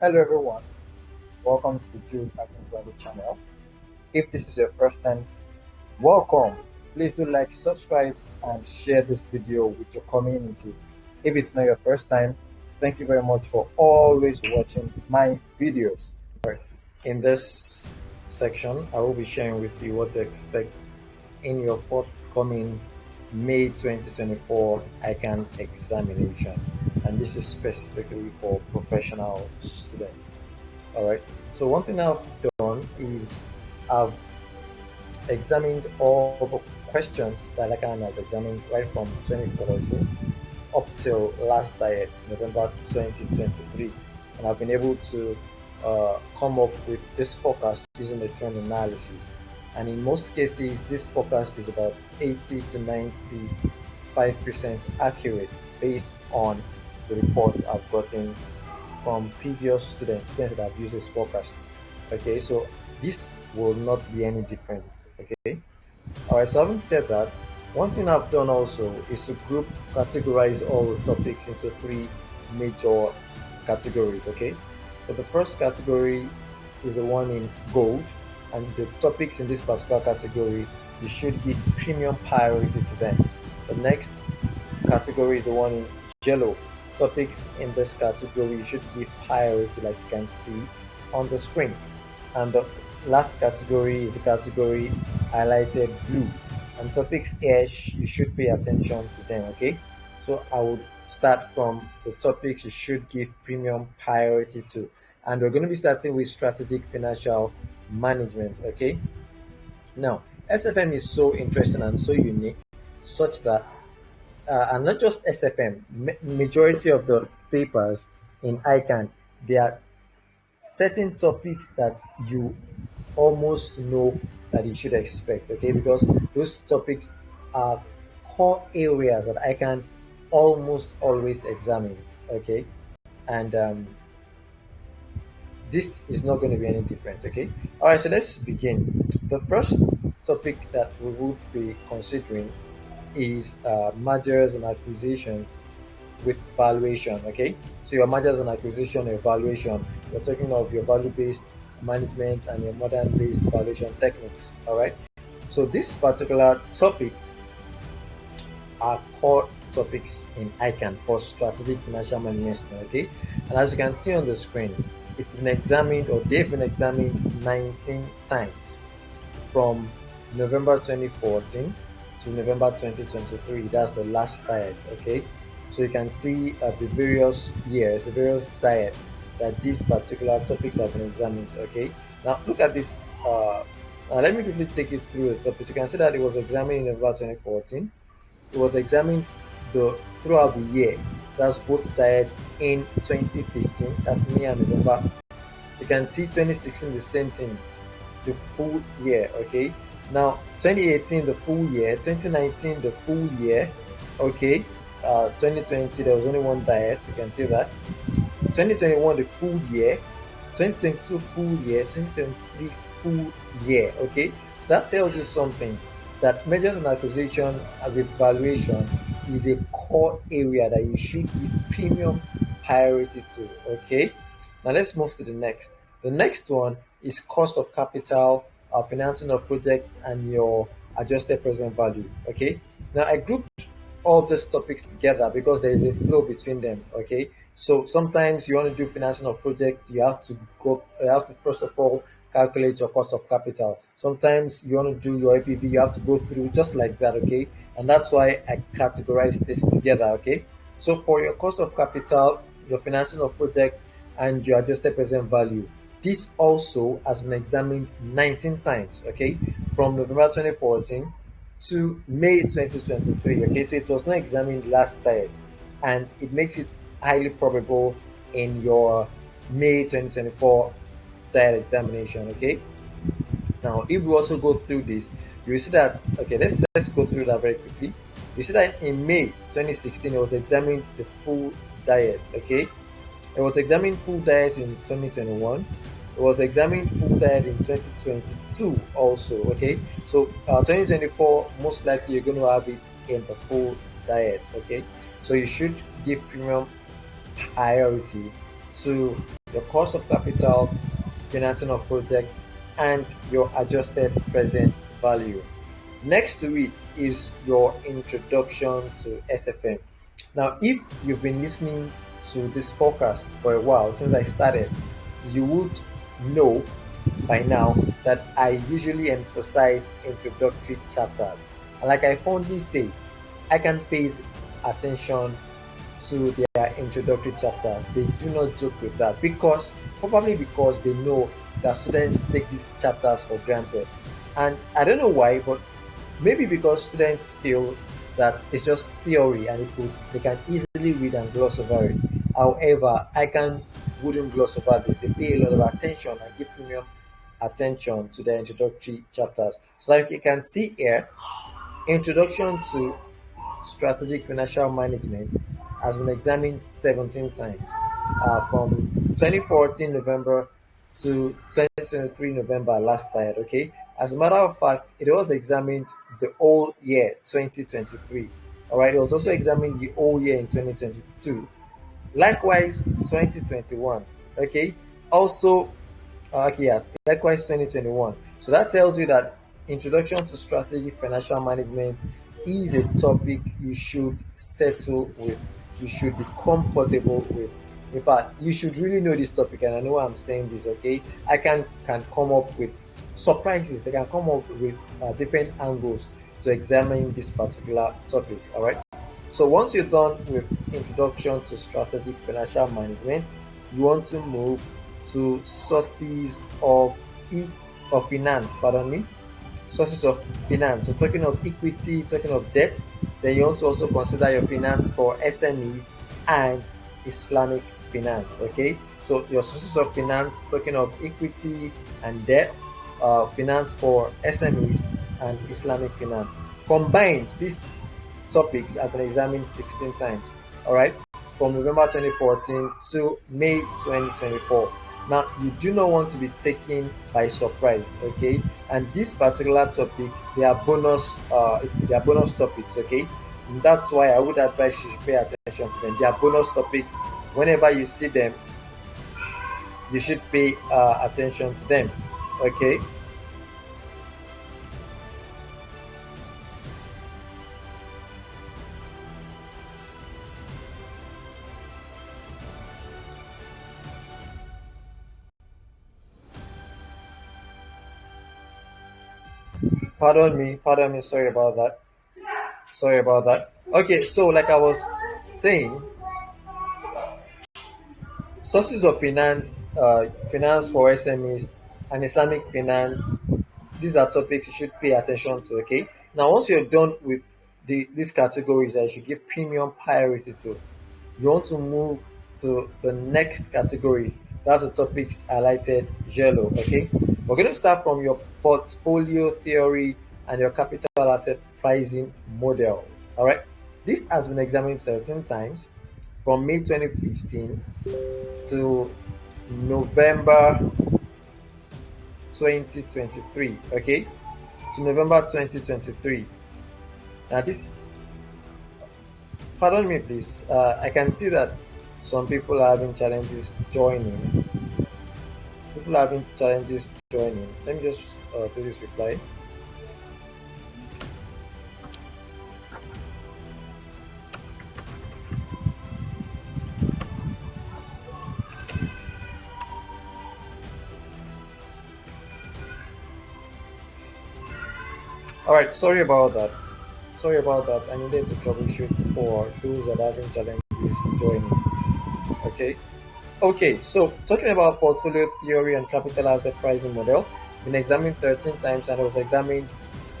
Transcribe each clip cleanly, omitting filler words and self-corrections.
Hello everyone, welcome to the Jude Akingbado channel. If this is your first time, welcome. Please do like, subscribe, and share this video with your community. If it's not your first time, thank you very much for always watching my videos. In this section, I will be sharing with you what to expect in your forthcoming May 2024 ICAN examination. And this is specifically for professional students. All right. So one thing I've done is I've examined all the questions that ICAN has examined right from 2014 up till last diet, November 2023. And I've been able to come up with this forecast using the trend analysis. And in most cases, this forecast is about 80 to 95% accurate based on the reports I've gotten from previous students that have used this forecast. Okay, so this will not be any different. Okay. All right, so having said that, one thing I've done also is to categorize all the topics into three major categories. Okay, so the first category is the one in gold, and the topics in this particular category you should give premium priority to them. The next category is the one in yellow. Topics in this category you should give priority, like you can see on the screen. And the last category is the category highlighted blue. And topics here, you should pay attention to them, okay? So I would start from the topics you should give premium priority to. And we're going to be starting with strategic financial management, okay? Now, SFM is so interesting and so unique, such that, and not just SFM, majority of the papers in ICAN, they are certain topics that you almost know that you should expect, okay? Because those topics are core areas that I can almost always examine, okay? And this is not going to be any different, okay? All right, so let's begin. The first topic that we would be considering is mergers and acquisitions with valuation. Okay, so your mergers and acquisition evaluation, we're talking of your value-based management and your modern-based valuation techniques. All right, so this particular topics are core topics in ICAN for strategic financial management. Okay, and as you can see on the screen, it's been examined, or they've been examined 19 times from November 2014 to November 2023. That's the last diet. Okay, so you can see the various years, the various diets that these particular topics have been examined. Okay, now look at this. Let me quickly take you through the topics. You can see that it was examined in November 2014. It was examined throughout the year. That's both diets in 2015. That's May and November. You can see 2016 the same thing, the full year. Okay, now 2018 the full year, 2019 the full year. Okay, 2020 there was only one diet, you can see that. 2021 the full year, 2022 full year, 2023 full year. Okay, so that tells you something, that mergers and acquisition as evaluation is a core area that you should give premium priority to. Okay, now let's move to the next one is cost of capital, financing of projects, and your adjusted present value. Okay, now I grouped all these topics together because there is a flow between them. Okay, so sometimes you want to do financing of projects, you have to first of all calculate your cost of capital. Sometimes you want to do your APV, you have to go through just like that. Okay, and that's why I categorize this together. Okay, so for your cost of capital, your financing of projects, and your adjusted present value, this also has been examined 19 times. Okay, from November 2014 to May 2023. Okay, so it was not examined last time, and it makes it highly probable in your May 2024 diet examination. Okay, now if we also go through this, you will see that. Okay, let's go through that very quickly. You see that in May 2016 it was examined the full diet. Okay, it was examined full diet in 2021. It was examined full diet in 2022 also. Okay, so 2024 most likely you're going to have it in the full diet. Okay, so you should give premium priority to your cost of capital, financing of projects, and your adjusted present value. Next to it is your introduction to SFM. Now, if you've been listening to this forecast for a while since I started, you would know by now that I usually emphasize introductory chapters. And like I fondly say, ICAN pays attention to their introductory chapters. They do not joke with that because probably because they know that students take these chapters for granted. And I don't know why, but maybe because students feel that it's just theory and they can easily read and gloss over it. However, ICAN wouldn't gloss over this. They pay a lot of attention and give premium attention to the introductory chapters. So like you can see here, introduction to strategic financial management has been examined 17 times from 2014 November to 2023 November last year. Okay, as a matter of fact, it was examined the whole year 2023. All right, it was also examined the whole year in 2022. Likewise, 2021. Okay, also okay, yeah, likewise 2021. So that tells you that introduction to strategic financial management is a topic you should settle with. You should be comfortable with. In fact, you should really know this topic, and I know I'm saying this. Okay, I can come up with surprises. They can come up with different angles to examine this particular topic. All right. So once you're done with introduction to strategic financial management, you want to move to sources of finance. Pardon me, sources of finance. So talking of equity, talking of debt, then you want to also consider your finance for SMEs and Islamic finance. Okay, so your sources of finance, talking of equity and debt, finance for SMEs and Islamic finance. Combined, these topics have been examined 16 times. All right, from November 2014 to May 2024. Now, you do not want to be taken by surprise, okay? And this particular topic, they are bonus topics, okay? And that's why I would advise you to pay attention to them. They are bonus topics. Whenever you see them, you should pay attention to them, okay? Pardon me. Sorry about that. Sorry about that. Okay, so like I was saying, sources of finance, finance for SMEs, and Islamic finance. These are topics you should pay attention to. Okay. Now, once you're done with these categories that you should give premium priority to, you want to move to the next category. That's the topics highlighted yellow. Okay. We're going to start from your portfolio theory and your capital asset pricing model. All right. This has been examined 13 times from May 2015 to November 2023. Okay, to November 2023. Now, this, pardon me, please. I can see that some people are having challenges joining. People are having challenges joining. Let me just do this reply. All right, sorry about that. Sorry about that. I needed to troubleshoot for those that are having challenges joining. Okay. Okay, so talking about portfolio theory and capital asset pricing model, been examined 13 times and it was examined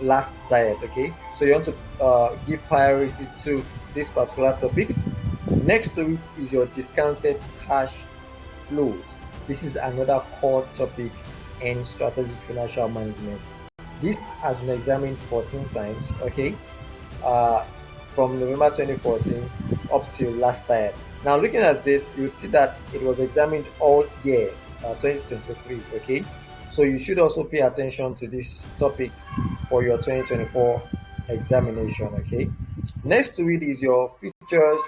last diet. Okay, so you want to give priority to these particular topics. Next to it is your discounted cash flows. This is another core topic in strategic financial management. This has been examined 14 times. Okay, uh, from November 2014 up till last year. Now, looking at this, you would see that it was examined all year 2023. Okay, so you should also pay attention to this topic for your 2024 examination. Okay, next to it is your features,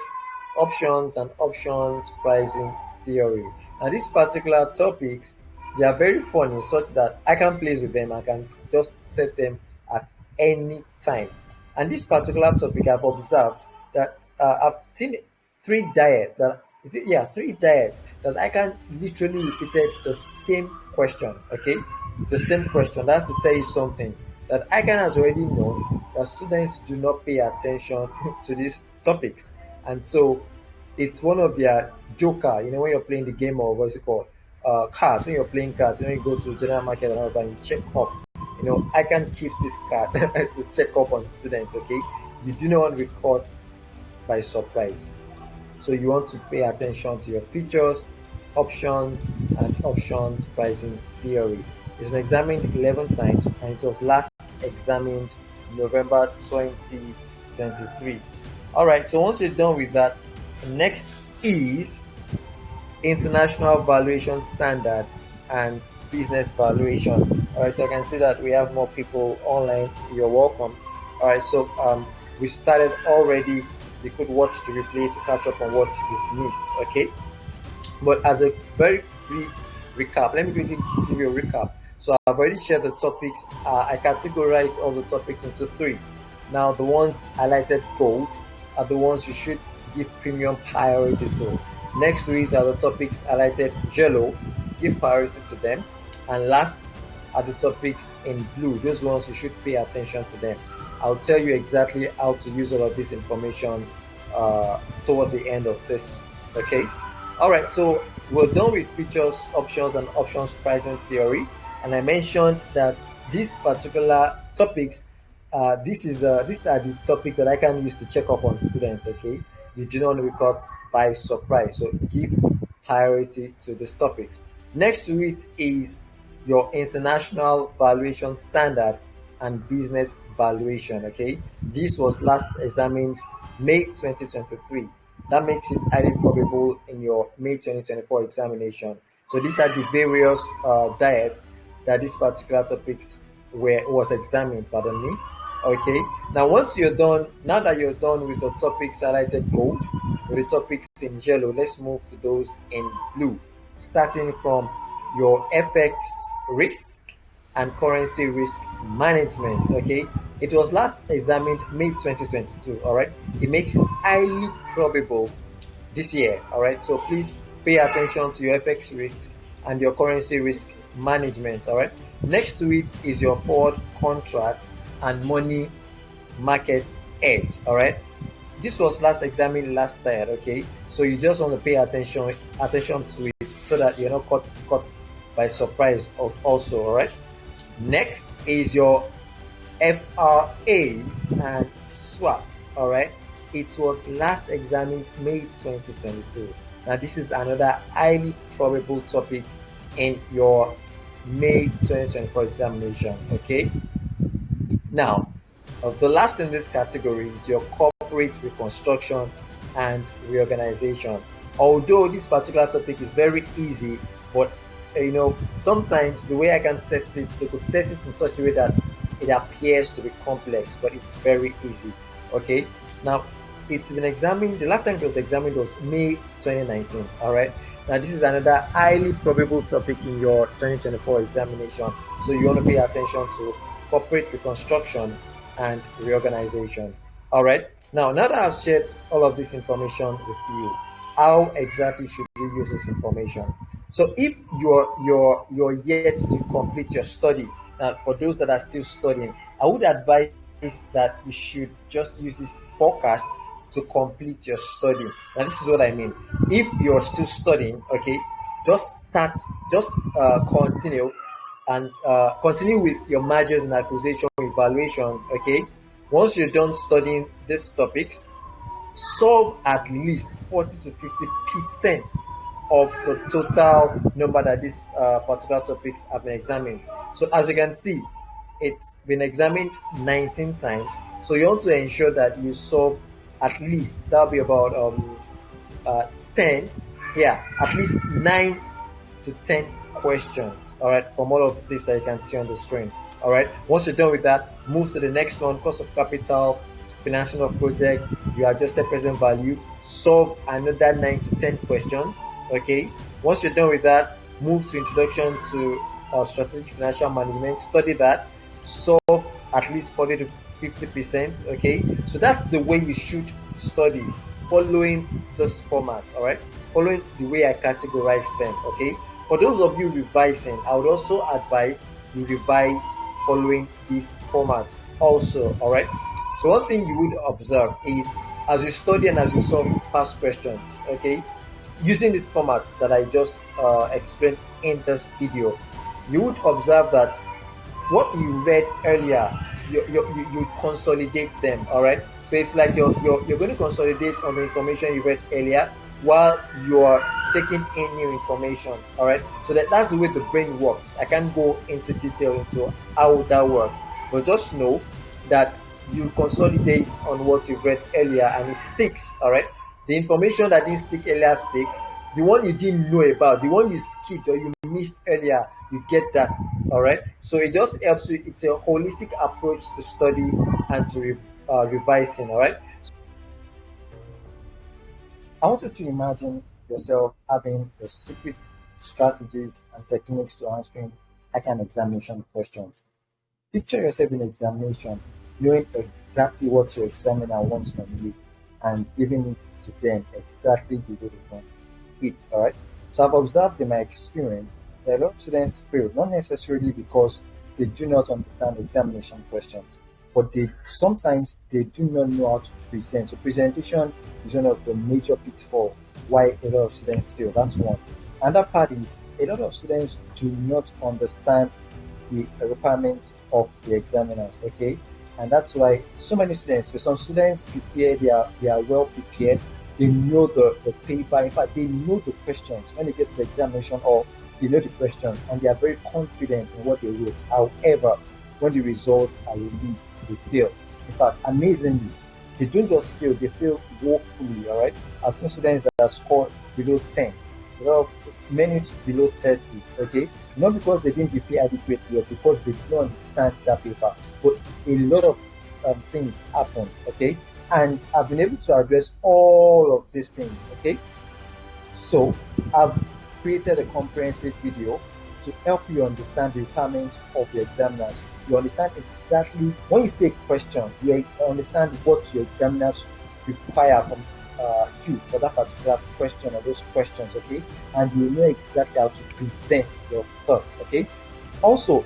options, and options pricing theory. Now these particular topics, they are very funny such that I can play with them. I can just set them at any time. And this particular topic, I've observed that I've seen three diets that is it yeah three diets that I can literally repeated the same question. Okay, the same question. That's to tell you something that I can has already known that students do not pay attention to these topics, and so it's one of their joker. When you're playing the game of what's it called, cards. When you're playing cards, you go to the general market and all that, you check up. I can keep this card to check up on students. Okay, you do not want to be caught by surprise. So you want to pay attention to your features, options, and options pricing theory. It's been examined 11 times and it was last examined November 2023. All right, so once you're done with that, next is international valuation standard and business valuation. All right, so I can see that we have more people online. You're welcome. All right, so we started already. You could watch the replay to catch up on what you've missed. Okay, but as a very brief recap, let me quickly give you a recap. So I've already shared the topics. I categorized all the topics into three. Now the ones highlighted gold are the ones you should give premium priority to. Next to it are the topics highlighted yellow, give priority to them. And last are the topics in blue, those ones you should pay attention to them. I'll tell you exactly how to use all of this information towards the end of this. Okay. All right. So we're done with features, options, and options pricing theory. And I mentioned that these particular topics, these are the topics that I can use to check up on students. Okay. You do not want to be caught by surprise. So give priority to these topics. Next to it is your international valuation standard and business valuation. Okay, this was last examined May 2023. That makes it highly probable in your May 2024 examination. So these are the various diets that these particular topics was examined. Pardon me. Okay. Now now that you're done with the topics highlighted gold, with the topics in yellow, let's move to those in blue, starting from your FX risk and currency risk management. Okay, it was last examined May 2022. All right, it makes it highly probable this year. All right, so please pay attention to your FX risks and your currency risk management. All right, next to it is your forward contract and money market edge. All right, this was last examined last year. Okay, so you just want to pay attention to it so that you're not caught by surprise also. All right, next is your FRAs and swap. All right, it was last examined May 2022. Now this is another highly probable topic in your May 2024 examination. Okay, now the last in this category is your corporate reconstruction and reorganization. Although this particular topic is very easy, but sometimes the way I can set it, they could set it in such a way that it appears to be complex, but it's very easy. Okay, now it's been examined. The last time it was examined was May 2019. All right, now this is another highly probable topic in your 2024 examination, so you want to pay attention to corporate reconstruction and reorganization. All right, now that I've shared all of this information with you, how exactly should you use this information? So if you're yet to complete your study, for those that are still studying, I would advise that you should just use this forecast to complete your study. Now this is what I mean. If you're still studying, okay, just continue and continue with your mergers and acquisition evaluation. Okay, once you're done studying these topics, solve at least 40 to 50% of the total number that these particular topics have been examined. So as you can see, it's been examined 19 times. So you want to ensure that you solve at least, that'll be about 10, at least 9 to 10 questions. All right, from all of this that you can see on the screen. All right, once you're done with that, move to the next one: cost of capital, financing of project, your adjusted present value. Solve another 9 to 10 questions. Okay, Once you're done with that, move to introduction to strategic financial management. Study that, solve at least 40 to 50%. Okay, so that's the way you should study, following this format. All right, following the way I categorize them. Okay, for those of you revising, I would also advise you revise following this format also. All right, so one thing you would observe is as you study and as you solve past questions, okay, using this format that I just explained in this video, you would observe that what you read earlier, you consolidate them. All right, so it's like you're going to consolidate on the information you read earlier while you're taking in new information. All right, so that's the way the brain works. I can't go into detail into how that works, but just know that you consolidate on what you read earlier and it sticks. All right, the information that didn't stick earlier sticks. The one you didn't know about, the one you skipped or you missed earlier, you get that. All right, so it just helps you. It's a holistic approach to study and to revising. All right. I want you to imagine yourself having the secret strategies and techniques to answering ICAN examination questions. Picture yourself in examination, knowing exactly what your examiner wants from you and giving it to them exactly the way they want it. All right. So I've observed in my experience that a lot of students fail, not necessarily because they do not understand examination questions, but they do not know how to present. So presentation is one of the major pitfalls why a lot of students fail. That's one. Another part is a lot of students do not understand the requirements of the examiners. Okay, and that's why so many students, for some students prepare, they are well prepared, they know the paper, in fact they know the questions when they get to the examination, or they know the questions and they are very confident in what they wrote. However, when the results are released, they fail. In fact, amazingly, they don't just fail, they fail woefully. All right, I've seen students that score below 10, well, many below 30. Okay, not because they didn't prepare adequately or because they did not understand that paper, but a lot of things happen. Okay, and I've been able to address all of these things. Okay, so I've created a comprehensive video to help you understand the requirements of your examiners. You understand exactly when you say question, you understand what your examiners require from you for that particular question or those questions, okay? And you know exactly how to present your thoughts, okay? Also,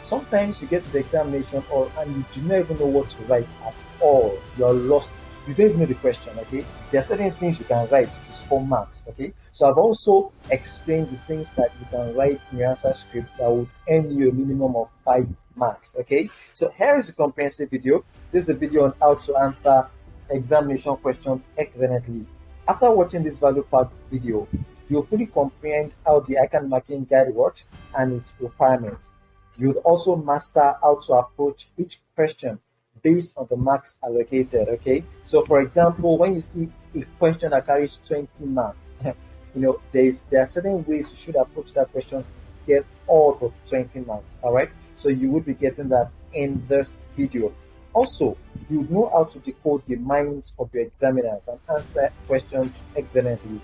sometimes you get to the examination and you do not even know what to write at all. You're lost. You don't even know the question, okay? There are certain things you can write to score marks, okay? So I've also explained the things that you can write in your answer scripts that would earn you a minimum of 5 marks, okay? So here is a comprehensive video. This is a video on how to answer examination questions excellently. After watching this value packed video, you'll fully comprehend how the ICAN marking guide works and its requirements. You'll also master how to approach each question based on the marks allocated. Okay, so for example, when you see a question that carries 20 marks, there are certain ways you should approach that question to get all the 20 marks. All right, so you would be getting that in this video. Also, you know how to decode the minds of your examiners and answer questions excellently.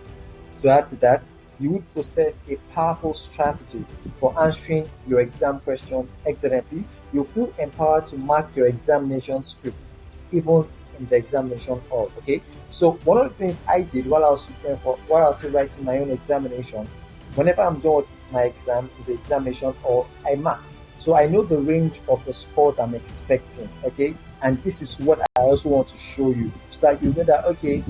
To add to that, you would possess a powerful strategy for answering your exam questions excellently. You feel empowered to mark your examination script, even in the examination hall. Okay, so one of the things I did while I was writing my own examination, whenever I'm done with my exam, the examination hall, I mark. So I know the range of the scores I'm expecting. Okay, and this is what I also want to show you, so that you know that okay,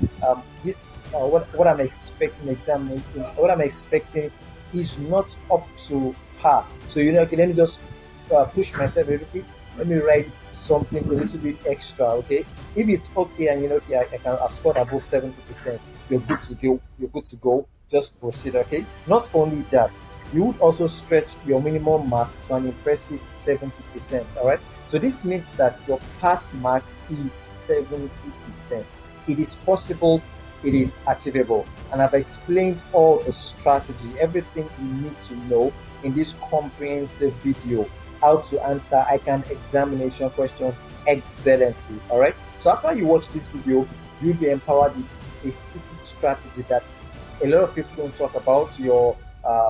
this what I'm expecting examining, what I'm expecting is not up to par. So okay, let me just push myself a little bit. Let me write something a little bit extra. Okay, if it's okay and okay, I've scored above 70%. You're good to go. You're good to go. Just proceed. Okay. Not only that, you would also stretch your minimum mark to an impressive 70%. All right. So this means that your pass mark is 70%. It is possible, it is achievable. And I've explained all the strategy, everything you need to know in this comprehensive video, how to answer ICAN examination questions excellently. All right. So after you watch this video, you'll be empowered with a secret strategy that a lot of people don't talk about. Your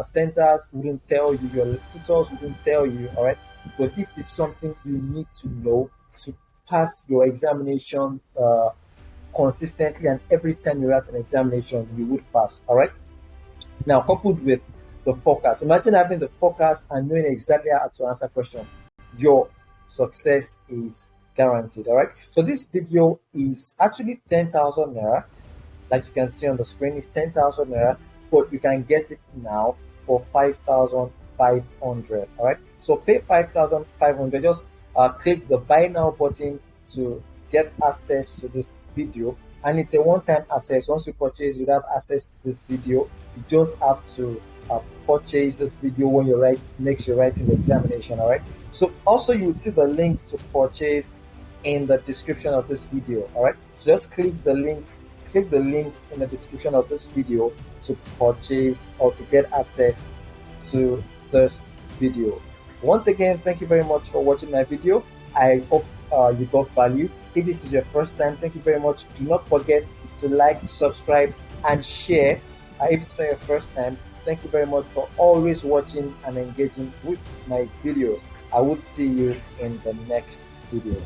centers wouldn't tell you, your tutors wouldn't tell you, all right? But this is something you need to know to pass your examination consistently, and every time you write an examination, you would pass, all right? Now, coupled with the forecast, imagine having the forecast and knowing exactly how to answer question. Your success is guaranteed. All right. So this video is actually 10,000 naira. Like you can see on the screen, it's 10,000 naira, but you can get it now for 5,500. All right. So pay 5,500. Just click the buy now button to get access to this video, and it's a one-time access. Once you purchase, you have access to this video. You don't have to purchase this video when you write next you're writing the examination. All right. So also you will see the link to purchase in the description of this video. All right. So just click the link in the description of this video to purchase or to get access to this video. Once again, thank you very much for watching my video. I hope you got value. If this is your first time, thank you very much. Do not forget to like, subscribe, and share. If it's not your first time, thank you very much for always watching and engaging with my videos. I would see you in the next video.